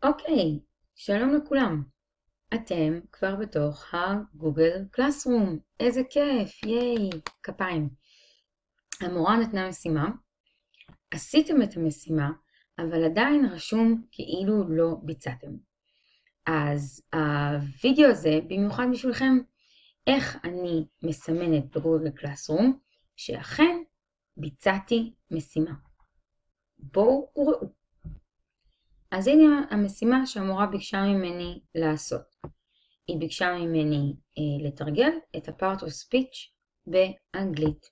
אוקיי, שלום לכולם. אתם כבר בתוך הגוגל קלאסרום. איזה כיף, ייי, כפיים. המורה נתנה משימה, עשיתם את המשימה, אבל עדיין רשום כאילו לא ביצעתם. אז הווידאו הזה במיוחד בשבילכם, איך אני מסמנת בגוגל קלאסרום שאכן ביצעתי משימה. בואו וראו. אז הנה המשימה שהמורה ביקשה ממני לעשות. היא ביקשה ממני לתרגל את ה-part of speech באנגלית.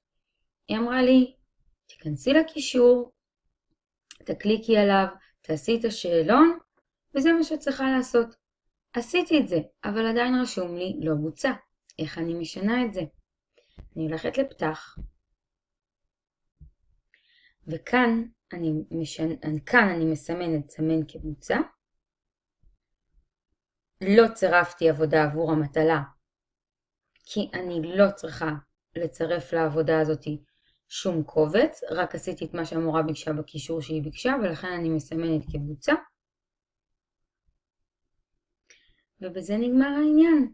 היא אמרה לי, תיכנסי לקישור, תקליקי עליו, תעשי את השאלון, וזה מה שצריכה לעשות. עשיתי את זה, אבל עדיין רשום לי לא בוצע. איך אני משנה את זה? אני הולכת לפתח, וכאן אני מסמנת סמן כבוצע. לא צירפתי עבודה עבור המטלה, כי אני לא צריכה לצרף לעבודה הזאת שום קובץ, רק עשיתי את מה שהמורה ביקשה בקישור שהיא ביקשה, ולכן אני מסמנת כבוצע. ובזה נגמר העניין.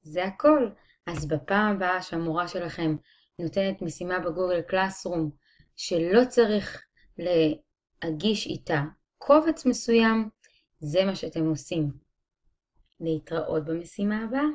זה הכל. אז בפעם הבאה שהמורה שלכם נותנת משימה בגוגל קלאסרום, שלא צריך להגיש איתה קובץ מסוים, זה מה שאתם עושים. להתראות במשימה הבאה.